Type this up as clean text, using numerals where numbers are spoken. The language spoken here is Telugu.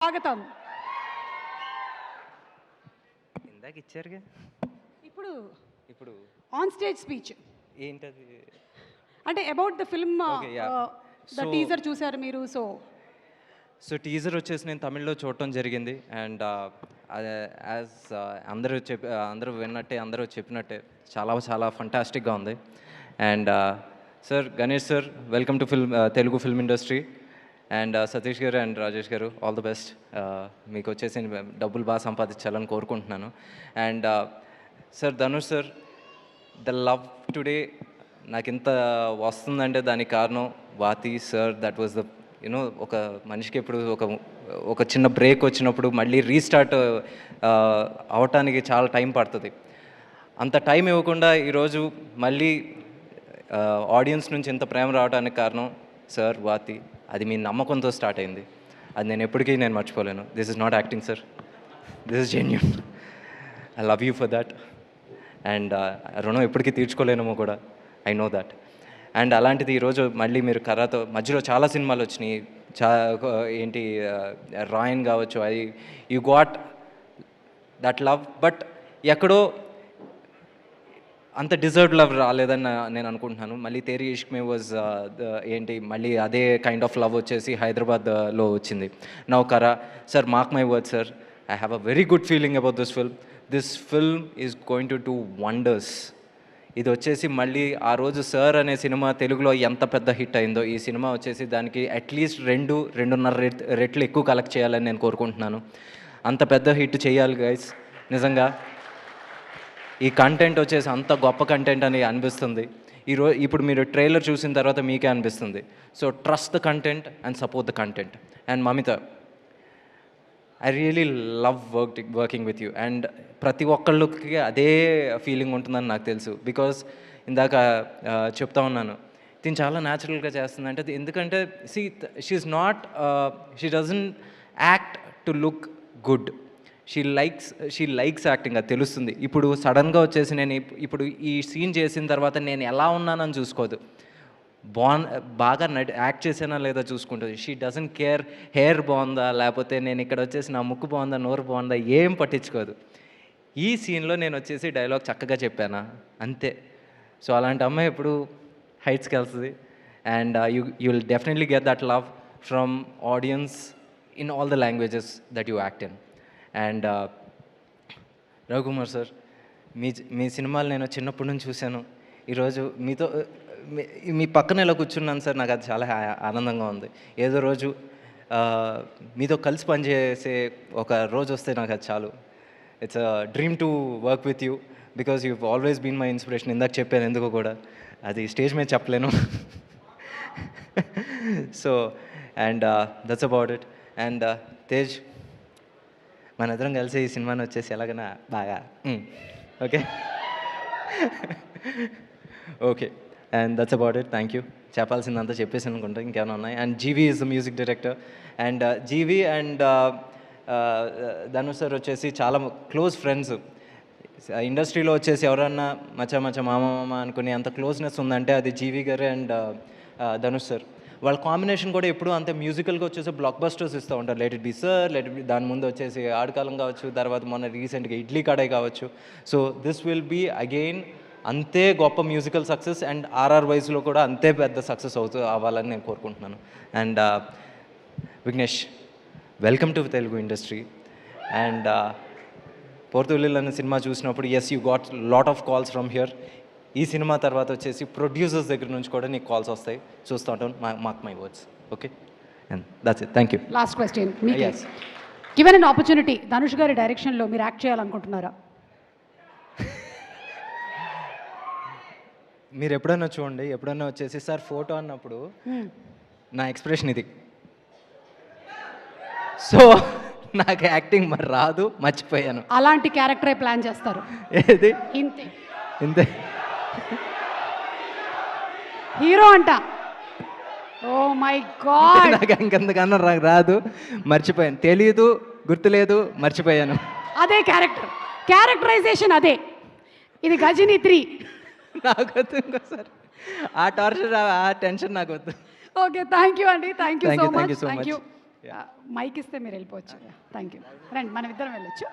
స్వాగతం. ఇందాక ఇచ్చారుగా. ఇప్పుడు ఇప్పుడు ఆన్ స్టేజ్ స్పీచ్ ఏంటది? అంటే about the film Okay, yeah. The So- teaser చూసారు మీరు. సో టీజర్ వచ్చేసి నేను తమిళ్లో చూడటం జరిగింది. అండ్ యాజ్ అందరూ విన్నట్టే, అందరూ చెప్పినట్టే చాలా చాలా ఫంటాస్టిక్గా ఉంది. And sir, Ganesh sir, welcome to Telugu film industry. And Satish గారు అండ్ రాజేష్ గారు, ఆల్ ది బెస్ట్. మీకు వచ్చేసి డబ్బులు బాగా సంపాదించాలని కోరుకుంటున్నాను. And sir, Dhanush sir, the love today నాకు ఇంత వస్తుందంటే దానికి కారణం వాతి సార్. దట్ వాజ్ ద ఒక మనిషికి ఇప్పుడు ఒక చిన్న బ్రేక్ వచ్చినప్పుడు మళ్ళీ రీస్టార్ట్ అవటానికి చాలా టైం పడుతుంది. అంత టైం ఇవ్వకుండా ఈరోజు మళ్ళీ ఆడియన్స్ నుంచి ఇంత ప్రేమ రావడానికి కారణం సార్, వాతి. అది మీ నమ్మకంతో స్టార్ట్ అయింది. అది నేను ఎప్పటికీ మర్చిపోలేను. This is not acting sir, this is genuine. I love you for that. And రుణం ఎప్పటికీ తీర్చుకోలేనేమో కూడా, ఐ నో దట్. అండ్ అలాంటిది ఈరోజు మళ్ళీ మీరు కర్రతో, మధ్యలో చాలా సినిమాలు వచ్చినాయి, ఏంటి రాయన్ కావచ్చు, అది you got that love. But ఎక్కడో అంత డిజర్వ్డ్ లవ్ రాలేదని నేను అనుకుంటున్నాను. మళ్ళీ తేరీ ఇష్క్ మే వాజ్ ఏంటి మళ్ళీ అదే కైండ్ ఆఫ్ లవ్ వచ్చేసి హైదరాబాద్లో వచ్చింది. నౌ కరా sir, mark my word sir, I have a very good feeling about this film. This film is going to do wonders. ఇది వచ్చేసి మళ్ళీ ఆ రోజు సార్ అనే సినిమా తెలుగులో ఎంత పెద్ద హిట్ అయిందో, ఈ సినిమా వచ్చేసి దానికి అట్లీస్ట్ 2.5 రెట్లు ఎక్కువ కలెక్ట్ చేయాలని నేను కోరుకుంటున్నాను. అంత పెద్ద హిట్ చేయాలి గైస్. నిజంగా ఈ కంటెంట్ వచ్చేసి అంత గొప్ప కంటెంట్ అని అనిపిస్తుంది. ఇప్పుడు మీరు ట్రైలర్ చూసిన తర్వాత మీకే అనిపిస్తుంది. So trust the content and support the content. And Mamitha, I really love working with you. And ప్రతి ఒక్కళ్ళకి అదే ఫీలింగ్ ఉంటుందని నాకు తెలుసు. బికాజ్ ఇందాక చెప్తా ఉన్నాను, దీన్ని చాలా న్యాచురల్గా చేస్తుంది. అంటే ఎందుకంటే she doesn't act to look good. She likes acting, అది తెలుస్తుంది. ఇప్పుడు సడన్గా వచ్చేసి నేను ఇప్పుడు ఈ సీన్ చేసిన తర్వాత నేను ఎలా ఉన్నానని చూసుకోదు, బాగా యాక్ట్ చేసానా లేదా చూసుకుంటుంది. షీ డజంట్ కేర్ హెయిర్ బాగుందా, లేకపోతే నేను ఇక్కడ వచ్చేసి నా ముక్కు బాగుందా, నోరు బాగుందా, ఏం పట్టించుకోదు. ఈ సీన్లో నేను వచ్చేసి డైలాగ్ చక్కగా చెప్పానా, అంతే. సో అలాంటి అమ్మాయి ఇప్పుడు హైట్స్కి వెళ్తుంది. And you will definitely get that love from audience in all the languages that you act in. And Ravikumar sir, మీ సినిమాలు నేను చిన్నప్పటి నుంచి చూశాను. ఈరోజు మీ పక్కన ఇలా కూర్చున్నాను సార్, నాకు అది చాలా ఆనందంగా ఉంది. ఏదో రోజు మీతో కలిసి పనిచేసే ఒక రోజు వస్తే నాకు అది చాలు. It's a dream to work with you because you always been my inspiration. ఇందాక చెప్పాను ఎందుకో కూడా, అది స్టేజ్ మీద చెప్పలేను. So and that's about it. And Tej, మన ఇద్దరం కలిసి ఈ సినిమాని వచ్చేసి ఎలాగైనా బాగా okay okay. And that's about it. Thank you. చెప్పాల్సిందంతా చెప్పేసి అనుకుంటా, ఇంకేమైనా ఉన్నాయి. And GV is the music director. And GV and Dhanush sir వచ్చేసి చాలా క్లోజ్ ఫ్రెండ్స్. ఇండస్ట్రీలో వచ్చేసి ఎవరన్నా మచ్చ మామ అనుకునే అంత క్లోజ్నెస్ ఉందంటే అది జీవీ గారు అండ్ ధనుష్ సార్. వాళ్ళ కాంబినేషన్ కూడా ఎప్పుడు అంతే మ్యూజికల్గా వచ్చేసి బ్లాక్ బస్టర్స్ ఇస్తూ ఉంటారు. Let it be sir, let it be, దాని ముందు వచ్చేసి ఆడకాలం కావచ్చు, తర్వాత మొన్న రీసెంట్గా ఇడ్లీ కడాయి కావచ్చు. So this will be again అంతే గొప్ప మ్యూజికల్ సక్సెస్. అండ్ ఆర్ఆర్ వైజ్లో కూడా అంతే పెద్ద సక్సెస్ అవ్వాలని నేను కోరుకుంటున్నాను. And Vignesh, welcome to Telugu industry. And Portugal అనే సినిమా చూసినప్పుడు yes, you got lot of calls from here. ఈ సినిమా తర్వాత వచ్చేసి ప్రొడ్యూసర్స్ దగ్గర నుంచి కూడా నీకు కాల్స్ వస్తాయి, చూస్తూ ఉంటాను. Mark my words. Okay, and that's it. Thank you. Last question, given an opportunity, Dhanush గారి డైరెక్షన్లో మీరు యాక్ట్ చేయాలనుకుంటున్నారా? మీరు ఎప్పుడైనా చూడండి, ఎప్పుడైనా వచ్చేసి సార్ ఫోటో అన్నప్పుడు నా ఎక్స్ప్రెషన్ ఇది. సో నాకు యాక్టింగ్ మరి రాదు, మర్చిపోయాను. అలాంటి క్యారెక్టరే ప్లాన్ చేస్తారు. ఏది ఇంతే ఇంతే హీరో అంట. ఓ మై గాడ్, నాకు ఇంకెంతకన్నా నాకు రాదు, మర్చిపోయాను. తెలీదు, గుర్తులేదు, మర్చిపోయాను. అదే క్యారెక్టరైజేషన్ అదే. ఇది గజిని 3. నాకు వద్దు ఇంకోసారి ఆ టార్చర్, ఆ టెన్షన్ నాకు వద్దు. ఓకే, థ్యాంక్ యూ అండి. Thank you so much. Thank you. Mike ఇస్తే మీరు వెళ్ళిపోవచ్చు. Thank you. రండి మనం ఇద్దరం వెళ్ళొచ్చు.